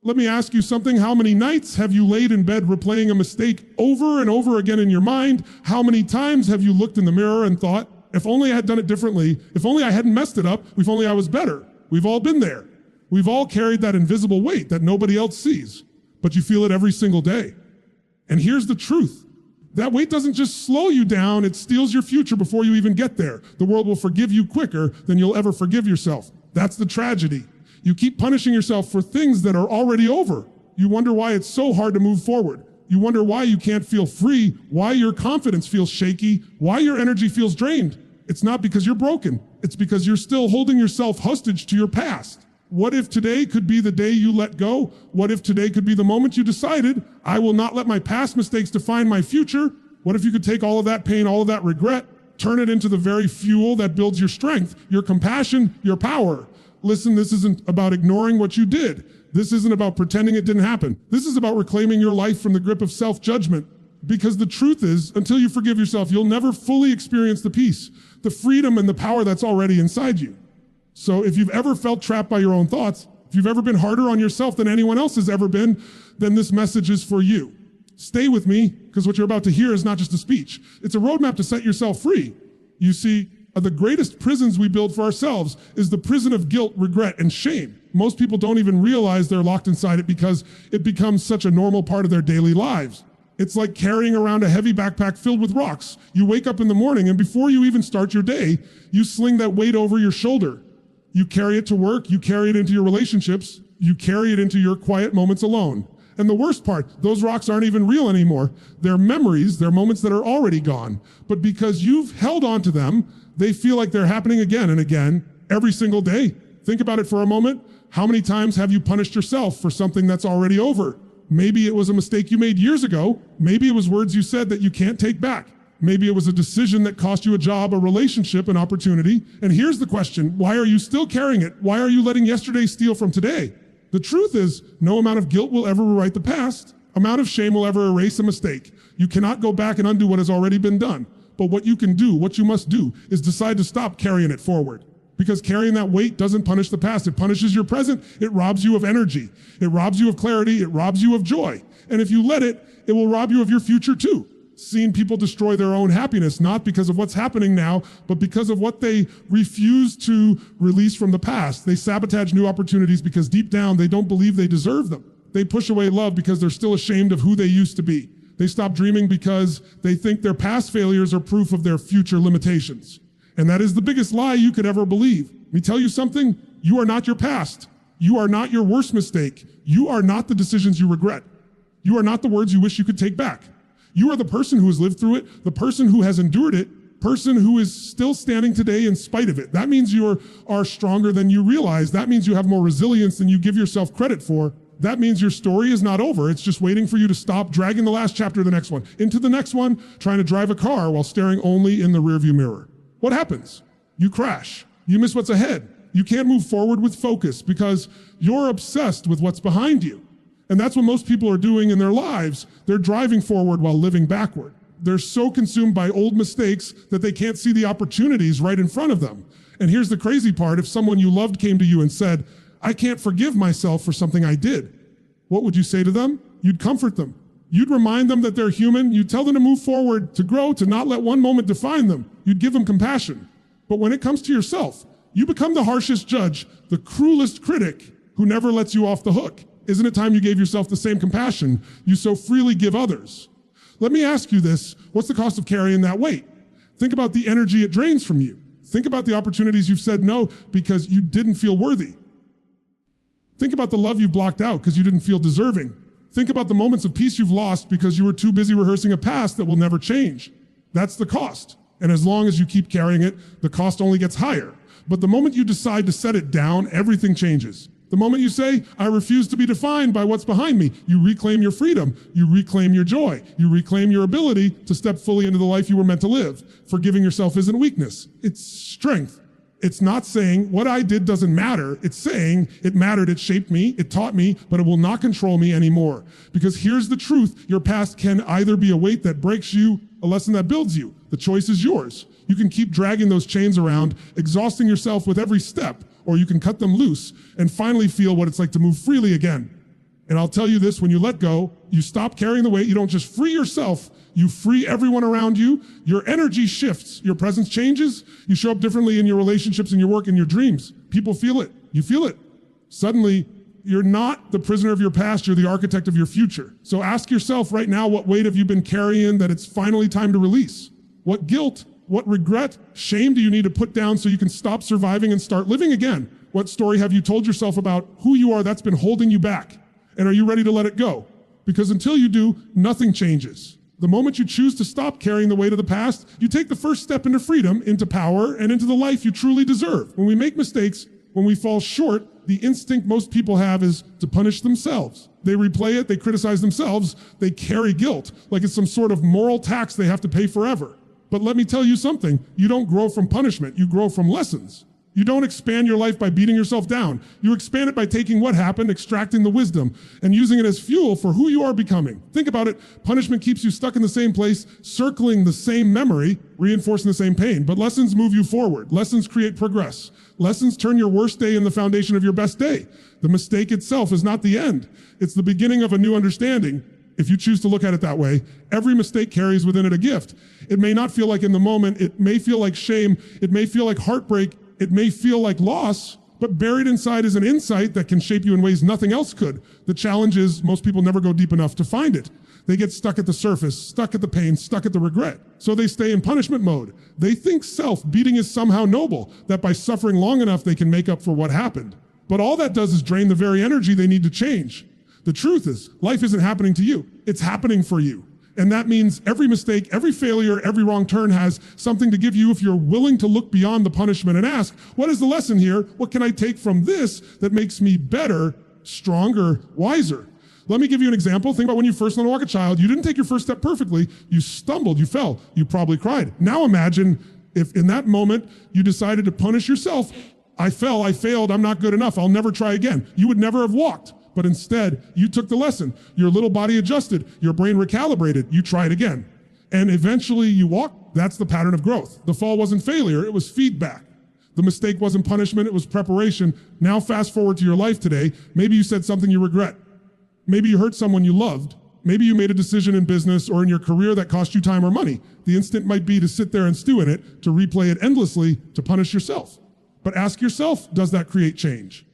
Let me ask you something. How many nights have you laid in bed replaying a mistake over and over again in your mind? How many times have you looked in the mirror and thought, if only I had done it differently, if only I hadn't messed it up, if only I was better? We've all been there. We've all carried that invisible weight that nobody else sees, but you feel it every single day. And here's the truth. That weight doesn't just slow you down, it steals your future before you even get there. The world will forgive you quicker than you'll ever forgive yourself. That's the tragedy. You keep punishing yourself for things that are already over. You wonder why it's so hard to move forward. You wonder why you can't feel free, why your confidence feels shaky, why your energy feels drained. It's not because you're broken. It's because you're still holding yourself hostage to your past. What if today could be the day you let go? What if today could be the moment you decided, I will not let my past mistakes define my future? What if you could take all of that pain, all of that regret, turn it into the very fuel that builds your strength, your compassion, your power? Listen, this isn't about ignoring what you did. This isn't about pretending it didn't happen. This is about reclaiming your life from the grip of self-judgment. Because the truth is, until you forgive yourself, you'll never fully experience the peace, the freedom, and the power that's already inside you. So if you've ever felt trapped by your own thoughts, if you've ever been harder on yourself than anyone else has ever been, then this message is for you. Stay with me, because what you're about to hear is not just a speech. It's a roadmap to set yourself free. You see, the greatest prisons we build for ourselves is the prison of guilt, regret, and shame. Most people don't even realize they're locked inside it because it becomes such a normal part of their daily lives. It's like carrying around a heavy backpack filled with rocks. You wake up in the morning and before you even start your day, you sling that weight over your shoulder. You carry it to work, you carry it into your relationships, you carry it into your quiet moments alone. And the worst part, those rocks aren't even real anymore. They're memories, they're moments that are already gone. But because you've held on to them, they feel like they're happening again and again, every single day. Think about it for a moment. How many times have you punished yourself for something that's already over? Maybe it was a mistake you made years ago. Maybe it was words you said that you can't take back. Maybe it was a decision that cost you a job, a relationship, an opportunity. And here's the question, why are you still carrying it? Why are you letting yesterday steal from today? The truth is, no amount of guilt will ever rewrite the past. Amount of shame will ever erase a mistake. You cannot go back and undo what has already been done. But what you can do, what you must do, is decide to stop carrying it forward. Because carrying that weight doesn't punish the past. It punishes your present. It robs you of energy. It robs you of clarity. It robs you of joy. And if you let it, it will rob you of your future too. Seeing people destroy their own happiness, not because of what's happening now, but because of what they refuse to release from the past. They sabotage new opportunities because deep down, they don't believe they deserve them. They push away love because they're still ashamed of who they used to be. They stop dreaming because they think their past failures are proof of their future limitations. And that is the biggest lie you could ever believe. Let me tell you something, you are not your past. You are not your worst mistake. You are not the decisions you regret. You are not the words you wish you could take back. You are the person who has lived through it, the person who has endured it, person who is still standing today in spite of it. That means you are stronger than you realize. That means you have more resilience than you give yourself credit for. That means your story is not over. It's just waiting for you to stop dragging the last chapter of the next one into the next one, trying to drive a car while staring only in the rearview mirror. What happens? You crash. You miss what's ahead. You can't move forward with focus because you're obsessed with what's behind you. And that's what most people are doing in their lives. They're driving forward while living backward. They're so consumed by old mistakes that they can't see the opportunities right in front of them. And here's the crazy part. If someone you loved came to you and said, I can't forgive myself for something I did, what would you say to them? You'd comfort them. You'd remind them that they're human. You'd tell them to move forward, to grow, to not let one moment define them. You'd give them compassion. But when it comes to yourself, you become the harshest judge, the cruelest critic who never lets you off the hook. Isn't it time you gave yourself the same compassion you so freely give others? Let me ask you this. What's the cost of carrying that weight? Think about the energy it drains from you. Think about the opportunities you've said no because you didn't feel worthy. Think about the love you've blocked out because you didn't feel deserving. Think about the moments of peace you've lost because you were too busy rehearsing a past that will never change. That's the cost. And as long as you keep carrying it, the cost only gets higher. But the moment you decide to set it down, everything changes. The moment you say, I refuse to be defined by what's behind me, you reclaim your freedom, you reclaim your joy, you reclaim your ability to step fully into the life you were meant to live. Forgiving yourself isn't weakness, it's strength. It's not saying what I did doesn't matter. It's saying it mattered, it shaped me, it taught me, but it will not control me anymore. Because here's the truth, your past can either be a weight that breaks you, a lesson that builds you. The choice is yours. You can keep dragging those chains around, exhausting yourself with every step, or you can cut them loose and finally feel what it's like to move freely again. And I'll tell you this, when you let go, you stop carrying the weight. You don't just free yourself, you free everyone around you. Your energy shifts, your presence changes. You show up differently in your relationships, in your work, in your dreams. People feel it, you feel it. Suddenly, you're not the prisoner of your past, you're the architect of your future. So ask yourself right now, what weight have you been carrying that it's finally time to release? What guilt, what regret, shame do you need to put down so you can stop surviving and start living again? What story have you told yourself about who you are that's been holding you back? And are you ready to let it go? Because until you do, nothing changes. The moment you choose to stop carrying the weight of the past, you take the first step into freedom, into power, and into the life you truly deserve. When we make mistakes, when we fall short, the instinct most people have is to punish themselves. They replay it, they criticize themselves, they carry guilt, like it's some sort of moral tax they have to pay forever. But let me tell you something, you don't grow from punishment, you grow from lessons. You don't expand your life by beating yourself down. You expand it by taking what happened, extracting the wisdom, and using it as fuel for who you are becoming. Think about it. Punishment keeps you stuck in the same place, circling the same memory, reinforcing the same pain. But lessons move you forward. Lessons create progress. Lessons turn your worst day in the foundation of your best day. The mistake itself is not the end. It's the beginning of a new understanding. If you choose to look at it that way, every mistake carries within it a gift. It may not feel like in the moment. It may feel like shame. It may feel like heartbreak. It may feel like loss, but buried inside is an insight that can shape you in ways nothing else could. The challenge is most people never go deep enough to find it. They get stuck at the surface, stuck at the pain, stuck at the regret. So they stay in punishment mode. They think self-beating is somehow noble, that by suffering long enough they can make up for what happened. But all that does is drain the very energy they need to change. The truth is, life isn't happening to you. It's happening for you. And that means every mistake, every failure, every wrong turn has something to give you if you're willing to look beyond the punishment and ask, what is the lesson here? What can I take from this that makes me better, stronger, wiser? Let me give you an example. Think about when you first learned to walk a child. You didn't take your first step perfectly. You stumbled, you fell, you probably cried. Now imagine if in that moment you decided to punish yourself. I fell, I failed, I'm not good enough, I'll never try again. You would never have walked. But instead, you took the lesson. Your little body adjusted, your brain recalibrated, you tried again. And eventually you walked. That's the pattern of growth. The fall wasn't failure, it was feedback. The mistake wasn't punishment, it was preparation. Now fast forward to your life today. Maybe you said something you regret. Maybe you hurt someone you loved. Maybe you made a decision in business or in your career that cost you time or money. The instinct might be to sit there and stew in it, to replay it endlessly, to punish yourself. But ask yourself, does that create change?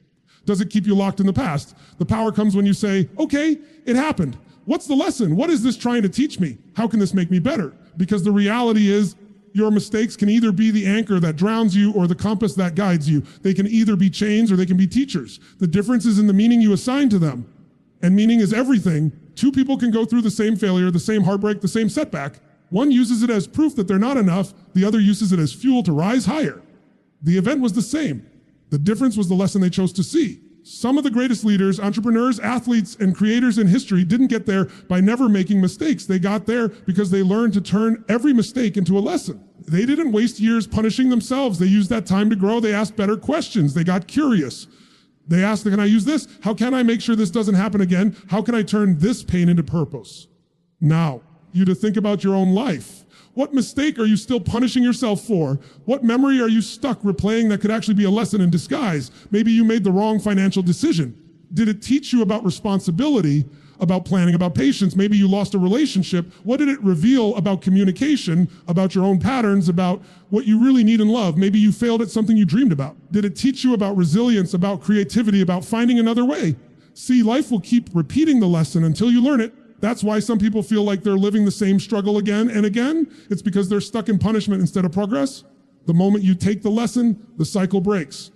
Does it keep you locked in the past? The power comes when you say, okay, it happened. What's the lesson? What is this trying to teach me? How can this make me better? Because the reality is your mistakes can either be the anchor that drowns you or the compass that guides you. They can either be chains or they can be teachers. The difference is in the meaning you assign to them. And meaning is everything. Two people can go through the same failure, the same heartbreak, the same setback. One uses it as proof that they're not enough. The other uses it as fuel to rise higher. The event was the same. The difference was the lesson they chose to see. Some of the greatest leaders, entrepreneurs, athletes, and creators in history didn't get there by never making mistakes. They got there because they learned to turn every mistake into a lesson. They didn't waste years punishing themselves. They used that time to grow. They asked better questions. They got curious. They asked, can I use this? How can I make sure this doesn't happen again? How can I turn this pain into purpose? Now, you to think about your own life. What mistake are you still punishing yourself for? What memory are you stuck replaying that could actually be a lesson in disguise? Maybe you made the wrong financial decision. Did it teach you about responsibility, about planning, about patience? Maybe you lost a relationship. What did it reveal about communication, about your own patterns, about what you really need in love? Maybe you failed at something you dreamed about. Did it teach you about resilience, about creativity, about finding another way? See, life will keep repeating the lesson until you learn it. That's why some people feel like they're living the same struggle again and again. It's because they're stuck in punishment instead of progress. The moment you take the lesson, the cycle breaks.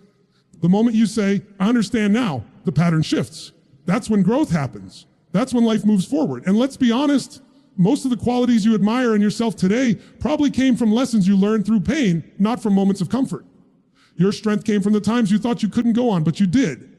The moment you say, I understand now, the pattern shifts. That's when growth happens. That's when life moves forward. And let's be honest, most of the qualities you admire in yourself today probably came from lessons you learned through pain, not from moments of comfort. Your strength came from the times you thought you couldn't go on, but you did.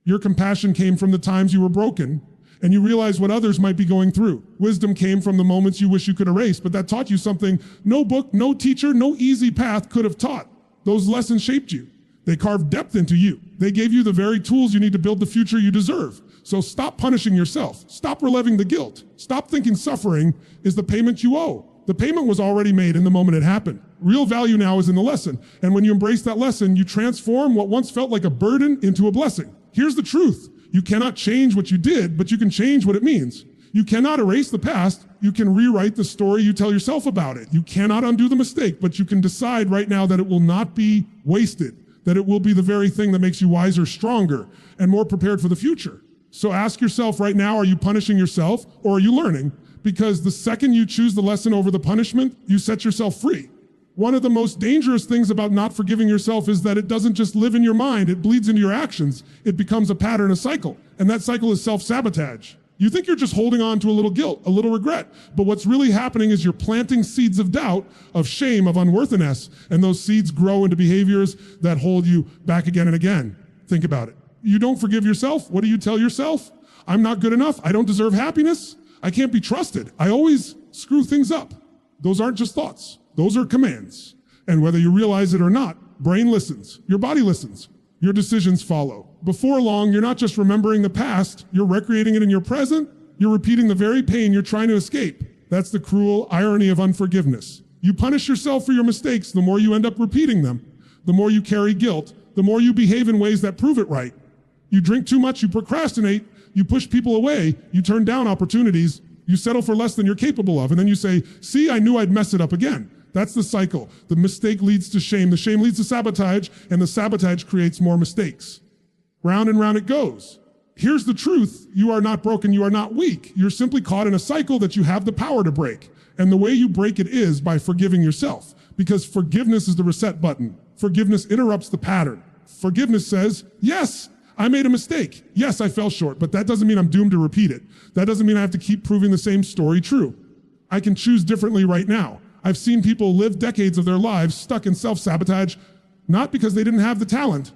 Your compassion came from the times you were broken, and you realize what others might be going through. Wisdom came from the moments you wish you could erase, but that taught you something no book, no teacher, no easy path could have taught. Those lessons shaped you. They carved depth into you. They gave you the very tools you need to build the future you deserve. So stop punishing yourself. Stop reliving the guilt. Stop thinking suffering is the payment you owe. The payment was already made in the moment it happened. Real value now is in the lesson. And when you embrace that lesson, you transform what once felt like a burden into a blessing. Here's the truth. You cannot change what you did, but you can change what it means. You cannot erase the past. You can rewrite the story you tell yourself about it. You cannot undo the mistake, but you can decide right now that it will not be wasted, that it will be the very thing that makes you wiser, stronger, and more prepared for the future. So ask yourself right now, are you punishing yourself or are you learning? Because the second you choose the lesson over the punishment, you set yourself free. One of the most dangerous things about not forgiving yourself is that it doesn't just live in your mind, it bleeds into your actions. It becomes a pattern, a cycle. And that cycle is self-sabotage. You think you're just holding on to a little guilt, a little regret. But what's really happening is you're planting seeds of doubt, of shame, of unworthiness. And those seeds grow into behaviors that hold you back again and again. Think about it. You don't forgive yourself. What do you tell yourself? I'm not good enough. I don't deserve happiness. I can't be trusted. I always screw things up. Those aren't just thoughts. Those are commands. And whether you realize it or not, brain listens. Your body listens. Your decisions follow. Before long, you're not just remembering the past, you're recreating it in your present. You're repeating the very pain you're trying to escape. That's the cruel irony of unforgiveness. You punish yourself for your mistakes, the more you end up repeating them. The more you carry guilt, the more you behave in ways that prove it right. You drink too much, you procrastinate, you push people away, you turn down opportunities, you settle for less than you're capable of, and then you say, see, I knew I'd mess it up again. That's the cycle. The mistake leads to shame, the shame leads to sabotage, and the sabotage creates more mistakes. Round and round it goes. Here's the truth, you are not broken, you are not weak. You're simply caught in a cycle that you have the power to break. And the way you break it is by forgiving yourself, because forgiveness is the reset button. Forgiveness interrupts the pattern. Forgiveness says, yes, I made a mistake. Yes, I fell short, but that doesn't mean I'm doomed to repeat it. That doesn't mean I have to keep proving the same story true. I can choose differently right now. I've seen people live decades of their lives stuck in self-sabotage, not because they didn't have the talent,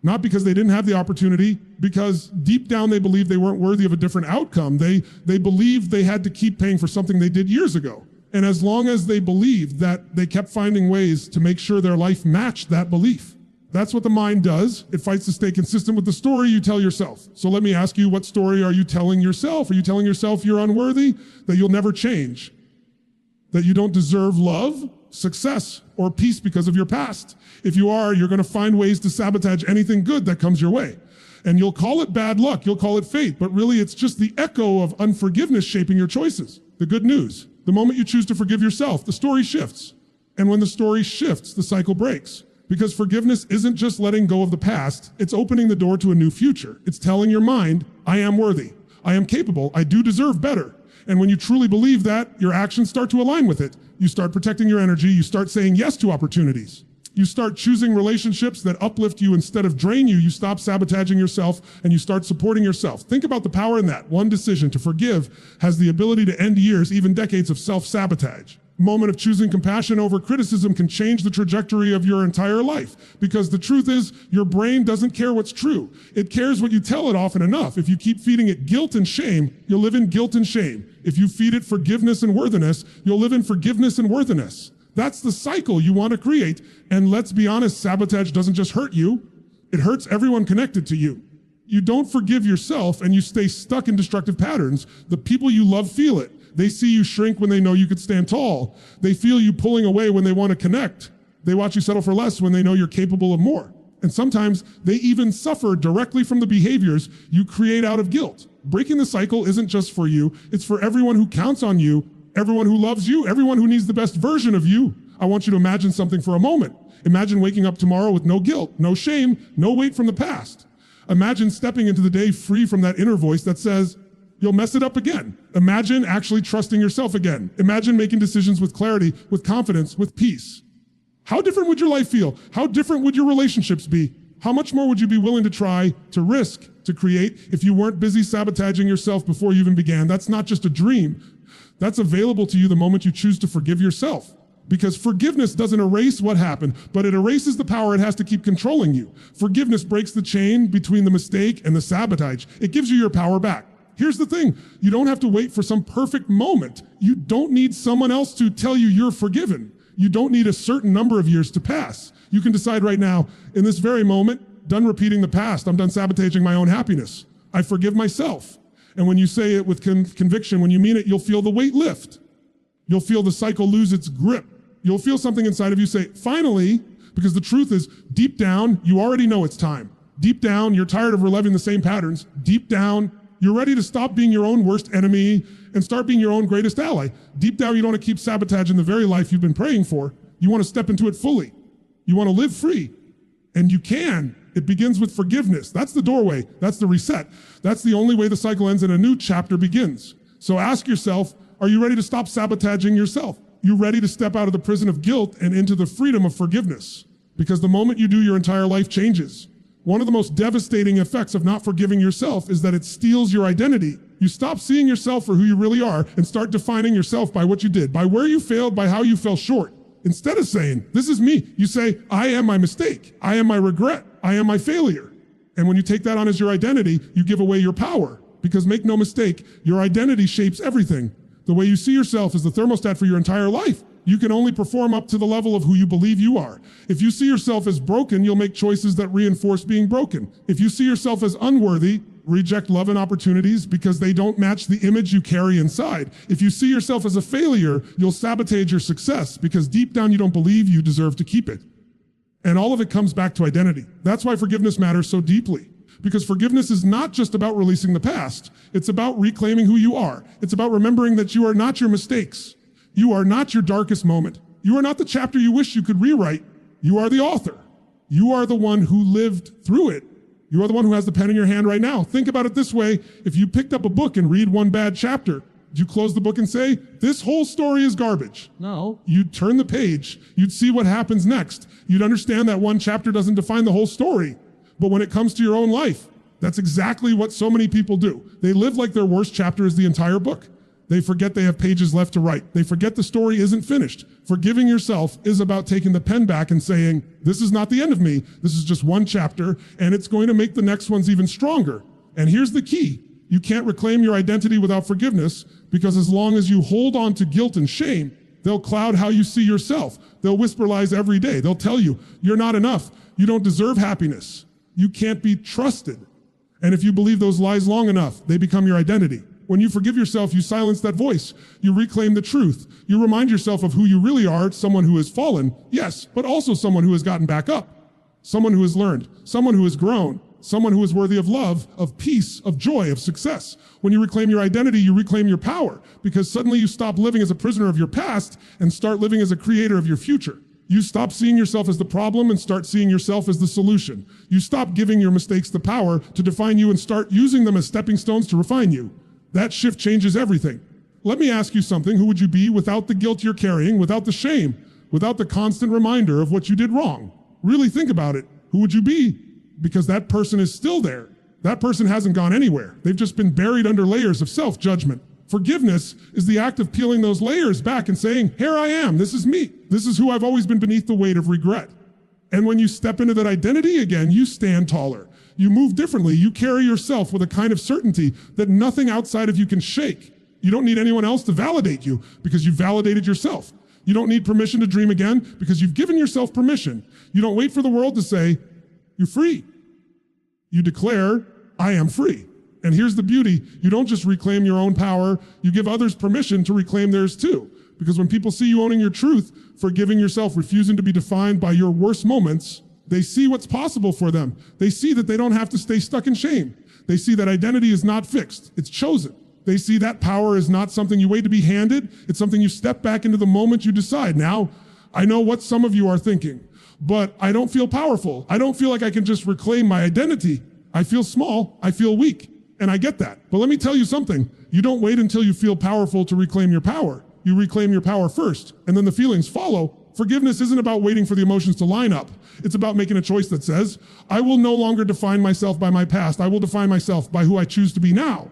not because they didn't have the opportunity, because deep down they believed they weren't worthy of a different outcome. They believed they had to keep paying for something they did years ago. And as long as they believed that, they kept finding ways to make sure their life matched that belief. That's what the mind does. It fights to stay consistent with the story you tell yourself. So let me ask you, what story are you telling yourself? Are you telling yourself you're unworthy, that you'll never change, that you don't deserve love, success, or peace because of your past? If you are, you're going to find ways to sabotage anything good that comes your way. And you'll call it bad luck, you'll call it fate, but really it's just the echo of unforgiveness shaping your choices. The good news, the moment you choose to forgive yourself, the story shifts. And when the story shifts, the cycle breaks. Because forgiveness isn't just letting go of the past, it's opening the door to a new future. It's telling your mind, I am worthy, I am capable, I do deserve better. And when you truly believe that, your actions start to align with it. You start protecting your energy, you start saying yes to opportunities. You start choosing relationships that uplift you instead of drain you. You stop sabotaging yourself and you start supporting yourself. Think about the power in that. One decision to forgive has the ability to end years, even decades of self-sabotage. Moment of choosing compassion over criticism can change the trajectory of your entire life. Because the truth is, your brain doesn't care what's true. It cares what you tell it often enough. If you keep feeding it guilt and shame, you'll live in guilt and shame. If you feed it forgiveness and worthiness, you'll live in forgiveness and worthiness. That's the cycle you want to create. And let's be honest, sabotage doesn't just hurt you, it hurts everyone connected to you. You don't forgive yourself and you stay stuck in destructive patterns. The people you love feel it. They see you shrink when they know you could stand tall. They feel you pulling away when they want to connect. They watch you settle for less when they know you're capable of more. And sometimes they even suffer directly from the behaviors you create out of guilt. Breaking the cycle isn't just for you, it's for everyone who counts on you, everyone who loves you, everyone who needs the best version of you. I want you to imagine something for a moment. Imagine waking up tomorrow with no guilt, no shame, no weight from the past. Imagine stepping into the day free from that inner voice that says, you'll mess it up again. Imagine actually trusting yourself again. Imagine making decisions with clarity, with confidence, with peace. How different would your life feel? How different would your relationships be? How much more would you be willing to try, to risk, to create if you weren't busy sabotaging yourself before you even began? That's not just a dream. That's available to you the moment you choose to forgive yourself. Because forgiveness doesn't erase what happened, but it erases the power it has to keep controlling you. Forgiveness breaks the chain between the mistake and the sabotage. It gives you your power back. Here's the thing, you don't have to wait for some perfect moment. You don't need someone else to tell you you're forgiven. You don't need a certain number of years to pass. You can decide right now, in this very moment, done repeating the past. I'm done sabotaging my own happiness. I forgive myself. And when you say it with conviction, when you mean it, you'll feel the weight lift. You'll feel the cycle lose its grip. You'll feel something inside of you say, finally, because the truth is, deep down, you already know it's time. Deep down, you're tired of reliving the same patterns. Deep down, you're ready to stop being your own worst enemy and start being your own greatest ally. Deep down, you don't want to keep sabotaging the very life you've been praying for. You want to step into it fully. You want to live free. And you can. It begins with forgiveness. That's the doorway. That's the reset. That's the only way the cycle ends and a new chapter begins. So ask yourself, are you ready to stop sabotaging yourself? You ready to step out of the prison of guilt and into the freedom of forgiveness? Because the moment you do, your entire life changes. One of the most devastating effects of not forgiving yourself is that it steals your identity. You stop seeing yourself for who you really are and start defining yourself by what you did, by where you failed, by how you fell short. Instead of saying, this is me, you say, I am my mistake. I am my regret. I am my failure. And when you take that on as your identity, you give away your power. Because make no mistake, your identity shapes everything. The way you see yourself is the thermostat for your entire life. You can only perform up to the level of who you believe you are. If you see yourself as broken, you'll make choices that reinforce being broken. If you see yourself as unworthy, reject love and opportunities because they don't match the image you carry inside. If you see yourself as a failure, you'll sabotage your success because deep down you don't believe you deserve to keep it. And all of it comes back to identity. That's why forgiveness matters so deeply. Because forgiveness is not just about releasing the past. It's about reclaiming who you are. It's about remembering that you are not your mistakes. You are not your darkest moment. You are not the chapter you wish you could rewrite. You are the author. You are the one who lived through it. You are the one who has the pen in your hand right now. Think about it this way. If you picked up a book and read one bad chapter, do you close the book and say, this whole story is garbage? No. You'd turn the page. You'd see what happens next. You'd understand that one chapter doesn't define the whole story. But when it comes to your own life, that's exactly what so many people do. They live like their worst chapter is the entire book. They forget they have pages left to write. They forget the story isn't finished. Forgiving yourself is about taking the pen back and saying, this is not the end of me. This is just one chapter, and it's going to make the next ones even stronger. And here's the key. You can't reclaim your identity without forgiveness, because as long as you hold on to guilt and shame, they'll cloud how you see yourself. They'll whisper lies every day. They'll tell you, you're not enough. You don't deserve happiness. You can't be trusted. And if you believe those lies long enough, they become your identity. When you forgive yourself, you silence that voice. You reclaim the truth. You remind yourself of who you really are, someone who has fallen, yes, but also someone who has gotten back up, someone who has learned, someone who has grown, someone who is worthy of love, of peace, of joy, of success. When you reclaim your identity, you reclaim your power, because suddenly you stop living as a prisoner of your past and start living as a creator of your future. You stop seeing yourself as the problem and start seeing yourself as the solution. You stop giving your mistakes the power to define you and start using them as stepping stones to refine you. That shift changes everything. Let me ask you something. Who would you be without the guilt you're carrying, without the shame, without the constant reminder of what you did wrong? Really think about it. Who would you be? Because that person is still there. That person hasn't gone anywhere. They've just been buried under layers of self-judgment. Forgiveness is the act of peeling those layers back and saying, here I am, this is me. This is who I've always been beneath the weight of regret. And when you step into that identity again, you stand taller. You move differently. You carry yourself with a kind of certainty that nothing outside of you can shake. You don't need anyone else to validate you because you've validated yourself. You don't need permission to dream again because you've given yourself permission. You don't wait for the world to say, you're free. You declare, I am free. And here's the beauty. You don't just reclaim your own power. You give others permission to reclaim theirs too. Because when people see you owning your truth, forgiving yourself, refusing to be defined by your worst moments, they see what's possible for them. They see that they don't have to stay stuck in shame. They see that identity is not fixed. It's chosen. They see that power is not something you wait to be handed. It's something you step back into the moment you decide. Now, I know what some of you are thinking, but I don't feel powerful. I don't feel like I can just reclaim my identity. I feel small. I feel weak. And I get that. But let me tell you something. You don't wait until you feel powerful to reclaim your power. You reclaim your power first, and then the feelings follow. Forgiveness isn't about waiting for the emotions to line up. It's about making a choice that says, I will no longer define myself by my past. I will define myself by who I choose to be now.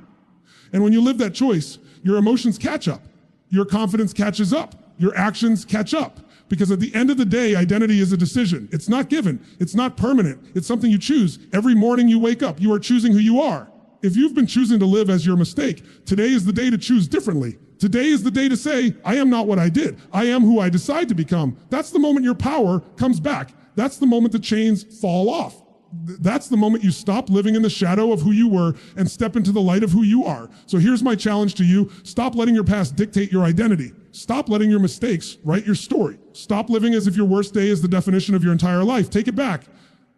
And when you live that choice, your emotions catch up. Your confidence catches up. Your actions catch up. Because at the end of the day, identity is a decision. It's not given. It's not permanent. It's something you choose. Every morning you wake up, you are choosing who you are. If you've been choosing to live as your mistake, today is the day to choose differently. Today is the day to say, I am not what I did. I am who I decide to become. That's the moment your power comes back. That's the moment the chains fall off. That's the moment you stop living in the shadow of who you were and step into the light of who you are. So here's my challenge to you. Stop letting your past dictate your identity. Stop letting your mistakes write your story. Stop living as if your worst day is the definition of your entire life. Take it back.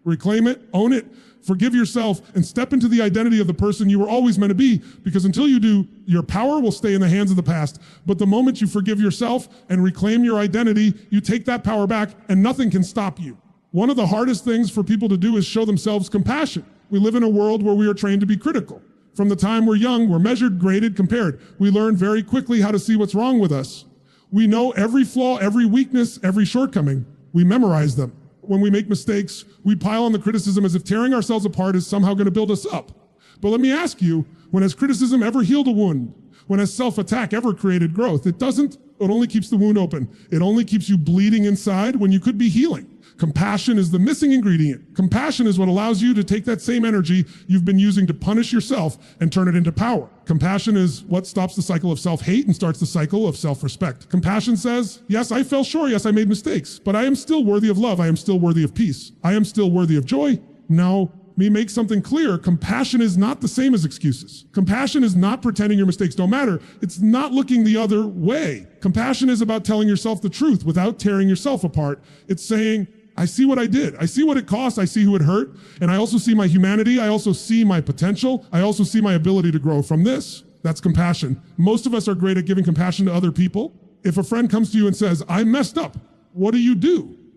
Reclaim it, own it, Forgive yourself and step into the identity of the person you were always meant to be, because until you do, your power will stay in the hands of the past. But the moment you forgive yourself and reclaim your identity, you take that power back and nothing can stop you. One of the hardest things for people to do is show themselves compassion. We live in a world where we are trained to be critical. From the time we're young, we're measured, graded, compared. We learn very quickly how to see what's wrong with us. We know every flaw, every weakness, every shortcoming. We memorize them. When we make mistakes, we pile on the criticism as if tearing ourselves apart is somehow going to build us up. But let me ask you, when has criticism ever healed a wound? When has self-attack ever created growth? It doesn't. It only keeps the wound open. It only keeps you bleeding inside when you could be healing. Compassion is the missing ingredient. Compassion is what allows you to take that same energy you've been using to punish yourself and turn it into power. Compassion is what stops the cycle of self-hate and starts the cycle of self-respect. Compassion says, yes, I fell short. Yes, I made mistakes, but I am still worthy of love. I am still worthy of peace. I am still worthy of joy. Now, let me make something clear. Compassion is not the same as excuses. Compassion is not pretending your mistakes don't matter. It's not looking the other way. Compassion is about telling yourself the truth without tearing yourself apart. It's saying, I see what I did. I see what it cost. I see who it hurt. And I also see my humanity. I also see my potential. I also see my ability to grow from this. That's compassion. Most of us are great at giving compassion to other people. If a friend comes to you and says, I messed up, what do?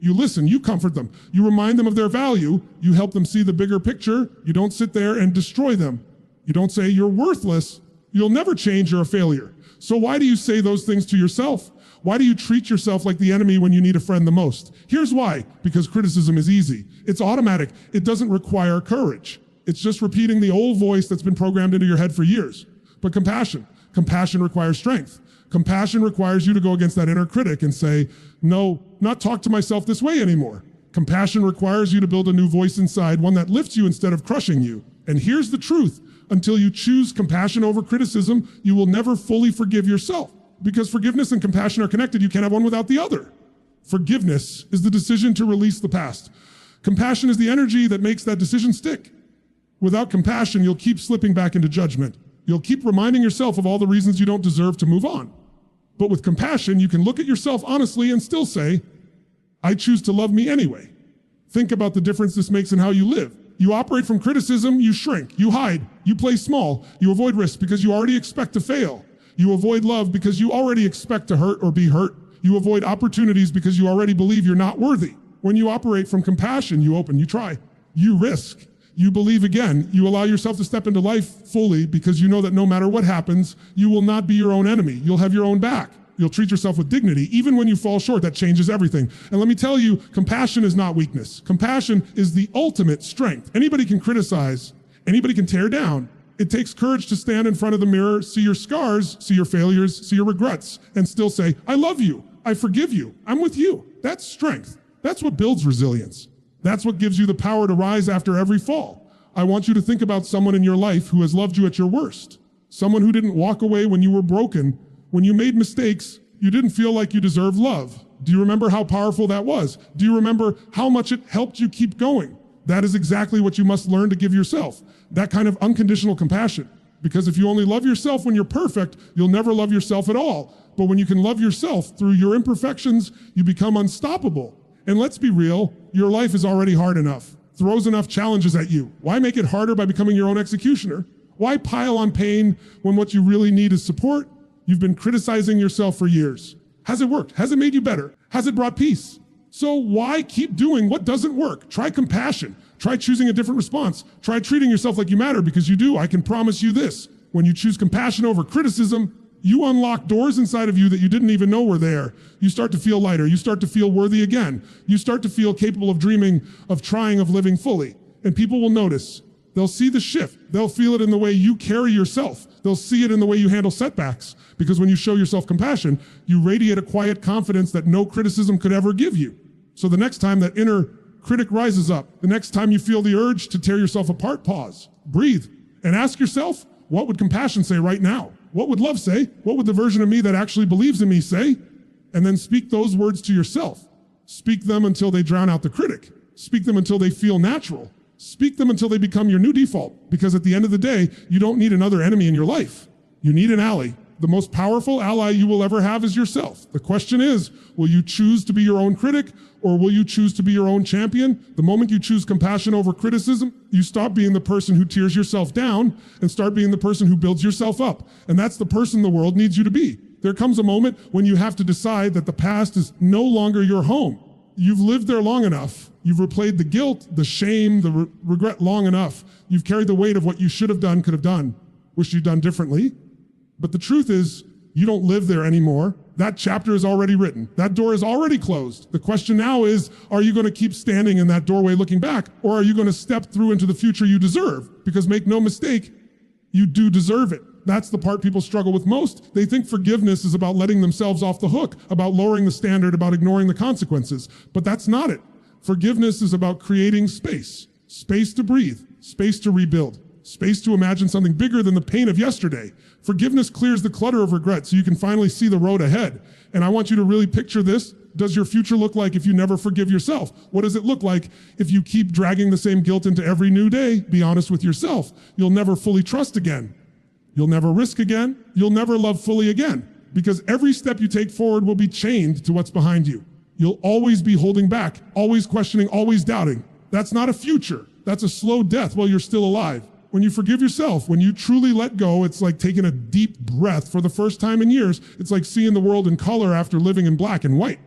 You listen, you comfort them. You remind them of their value. You help them see the bigger picture. You don't sit there and destroy them. You don't say you're worthless. You'll never change. You're a failure. So why do you say those things to yourself? Why do you treat yourself like the enemy when you need a friend the most? Here's why. Because criticism is easy. It's automatic. It doesn't require courage. It's just repeating the old voice that's been programmed into your head for years. But compassion requires strength. Compassion requires you to go against that inner critic and say, no, not talk to myself this way anymore. Compassion requires you to build a new voice inside, one that lifts you instead of crushing you. And here's the truth. Until you choose compassion over criticism, you will never fully forgive yourself. Because forgiveness and compassion are connected. You can't have one without the other. Forgiveness is the decision to release the past. Compassion is the energy that makes that decision stick. Without compassion, you'll keep slipping back into judgment. You'll keep reminding yourself of all the reasons you don't deserve to move on. But with compassion, you can look at yourself honestly and still say, I choose to love me anyway. Think about the difference this makes in how you live. You operate from criticism, you shrink, you hide, you play small, you avoid risks because you already expect to fail. You avoid love because you already expect to hurt or be hurt. You avoid opportunities because you already believe you're not worthy. When you operate from compassion, you open, you try, you risk, you believe again, you allow yourself to step into life fully because you know that no matter what happens, you will not be your own enemy. You'll have your own back. You'll treat yourself with dignity. Even when you fall short, that changes everything. And let me tell you, compassion is not weakness. Compassion is the ultimate strength. Anybody can criticize, anybody can tear down. It takes courage to stand in front of the mirror, see your scars, see your failures, see your regrets, and still say, I love you, I forgive you, I'm with you. That's strength. That's what builds resilience. That's what gives you the power to rise after every fall. I want you to think about someone in your life who has loved you at your worst. Someone who didn't walk away when you were broken. When you made mistakes, you didn't feel like you deserved love. Do you remember how powerful that was? Do you remember how much it helped you keep going? That is exactly what you must learn to give yourself. That kind of unconditional compassion. Because if you only love yourself when you're perfect, you'll never love yourself at all. But when you can love yourself through your imperfections, you become unstoppable. And let's be real, your life is already hard enough. Throws enough challenges at you. Why make it harder by becoming your own executioner? Why pile on pain when what you really need is support? You've been criticizing yourself for years. Has it worked? Has it made you better? Has it brought peace? So why keep doing what doesn't work? Try compassion. Try choosing a different response. Try treating yourself like you matter, because you do. I can promise you this. When you choose compassion over criticism, you unlock doors inside of you that you didn't even know were there. You start to feel lighter. You start to feel worthy again. You start to feel capable of dreaming, of trying, of living fully. And people will notice. They'll see the shift. They'll feel it in the way you carry yourself. They'll see it in the way you handle setbacks. Because when you show yourself compassion, you radiate a quiet confidence that no criticism could ever give you. So the next time that inner critic rises up, the next time you feel the urge to tear yourself apart, pause, breathe, and ask yourself, what would compassion say right now? What would love say? What would the version of me that actually believes in me say? And then speak those words to yourself. Speak them until they drown out the critic. Speak them until they feel natural. Speak them until they become your new default. Because at the end of the day, you don't need another enemy in your life. You need an ally. The most powerful ally you will ever have is yourself. The question is, will you choose to be your own critic, or will you choose to be your own champion? The moment you choose compassion over criticism, you stop being the person who tears yourself down and start being the person who builds yourself up. And that's the person the world needs you to be. There comes a moment when you have to decide that the past is no longer your home. You've lived there long enough. You've replayed the guilt, the shame, the regret long enough. You've carried the weight of what you should have done, could have done, wished you'd done differently. But the truth is, you don't live there anymore. That chapter is already written. That door is already closed. The question now is, are you going to keep standing in that doorway looking back, or are you going to step through into the future you deserve? Because make no mistake, you do deserve it. That's the part people struggle with most. They think forgiveness is about letting themselves off the hook, about lowering the standard, about ignoring the consequences. But that's not it. Forgiveness is about creating space. Space to breathe, space to rebuild, space to imagine something bigger than the pain of yesterday. Forgiveness clears the clutter of regret so you can finally see the road ahead. And I want you to really picture this. Does your future look like if you never forgive yourself? What does it look like if you keep dragging the same guilt into every new day? Be honest with yourself. You'll never fully trust again. You'll never risk again. You'll never love fully again, because every step you take forward will be chained to what's behind you. You'll always be holding back, always questioning, always doubting. That's not a future. That's a slow death while you're still alive. When you forgive yourself, when you truly let go, it's like taking a deep breath for the first time in years. It's like seeing the world in color after living in black and white.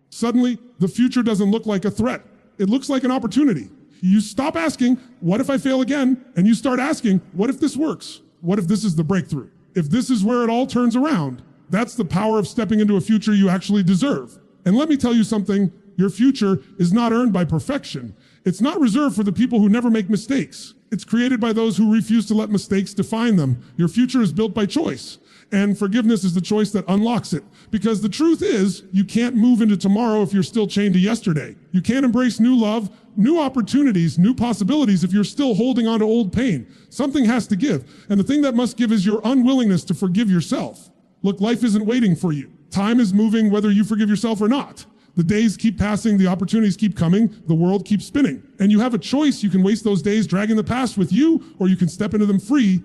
Suddenly, the future doesn't look like a threat. It looks like an opportunity. You stop asking, what if I fail again? And you start asking, what if this works? What if this is the breakthrough? If this is where it all turns around? That's the power of stepping into a future you actually deserve. And let me tell you something, your future is not earned by perfection. It's not reserved for the people who never make mistakes. It's created by those who refuse to let mistakes define them. Your future is built by choice. And forgiveness is the choice that unlocks it. Because the truth is, you can't move into tomorrow if you're still chained to yesterday. You can't embrace new love, new opportunities, new possibilities if you're still holding on to old pain. Something has to give. And the thing that must give is your unwillingness to forgive yourself. Look, life isn't waiting for you. Time is moving whether you forgive yourself or not. The days keep passing, the opportunities keep coming, the world keeps spinning. And you have a choice. You can waste those days dragging the past with you, or you can step into them free,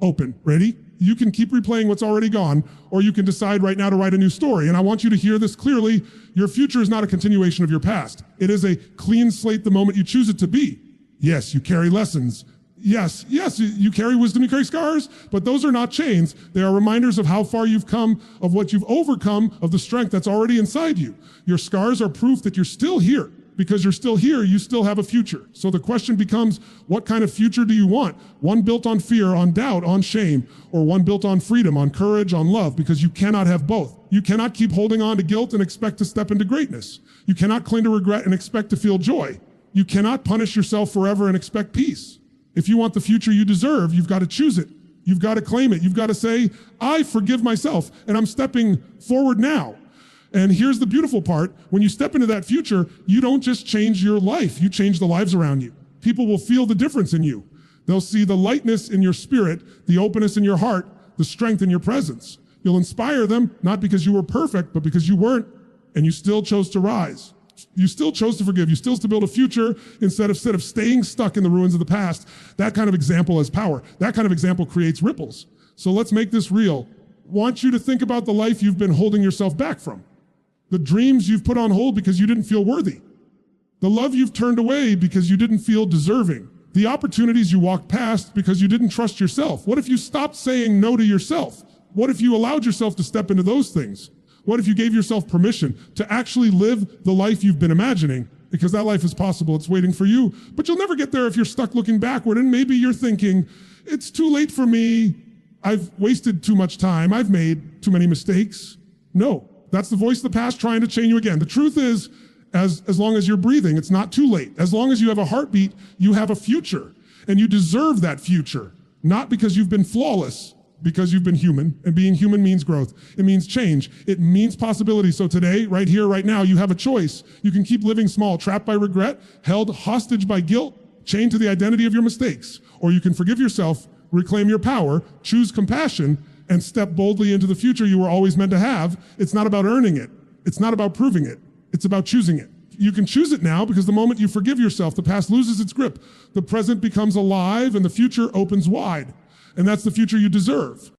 open. Ready? You can keep replaying what's already gone, or you can decide right now to write a new story. And I want you to hear this clearly. Your future is not a continuation of your past. It is a clean slate the moment you choose it to be. Yes, you carry lessons. Yes, you carry wisdom, you carry scars, but those are not chains. They are reminders of how far you've come, of what you've overcome, of the strength that's already inside you. Your scars are proof that you're still here. Because you're still here, you still have a future. So the question becomes, what kind of future do you want? One built on fear, on doubt, on shame, or one built on freedom, on courage, on love, because you cannot have both. You cannot keep holding on to guilt and expect to step into greatness. You cannot cling to regret and expect to feel joy. You cannot punish yourself forever and expect peace. If you want the future you deserve, you've got to choose it. You've got to claim it. You've got to say, I forgive myself, and I'm stepping forward now. And here's the beautiful part. When you step into that future, you don't just change your life, you change the lives around you. People will feel the difference in you. They'll see the lightness in your spirit, the openness in your heart, the strength in your presence. You'll inspire them, not because you were perfect, but because you weren't, and you still chose to rise. You still chose to forgive. You still to build a future instead of staying stuck in the ruins of the past. That kind of example has power. That kind of example creates ripples. So let's make this real. I want you to think about the life you've been holding yourself back from. The dreams you've put on hold because you didn't feel worthy. The love you've turned away because you didn't feel deserving. The opportunities you walked past because you didn't trust yourself. What if you stopped saying no to yourself? What if you allowed yourself to step into those things? What if you gave yourself permission to actually live the life you've been imagining? Because that life is possible, it's waiting for you. But you'll never get there if you're stuck looking backward, and maybe you're thinking, it's too late for me, I've wasted too much time, I've made too many mistakes. No, that's the voice of the past trying to chain you again. The truth is, as long as you're breathing, it's not too late. As long as you have a heartbeat, you have a future, and you deserve that future. Not because you've been flawless, because you've been human, and being human means growth. It means change. It means possibility. So today, right here, right now, you have a choice. You can keep living small, trapped by regret, held hostage by guilt, chained to the identity of your mistakes. Or you can forgive yourself, reclaim your power, choose compassion, and step boldly into the future you were always meant to have. It's not about earning it. It's not about proving it. It's about choosing it. You can choose it now because the moment you forgive yourself, the past loses its grip. The present becomes alive and the future opens wide. And that's the future you deserve.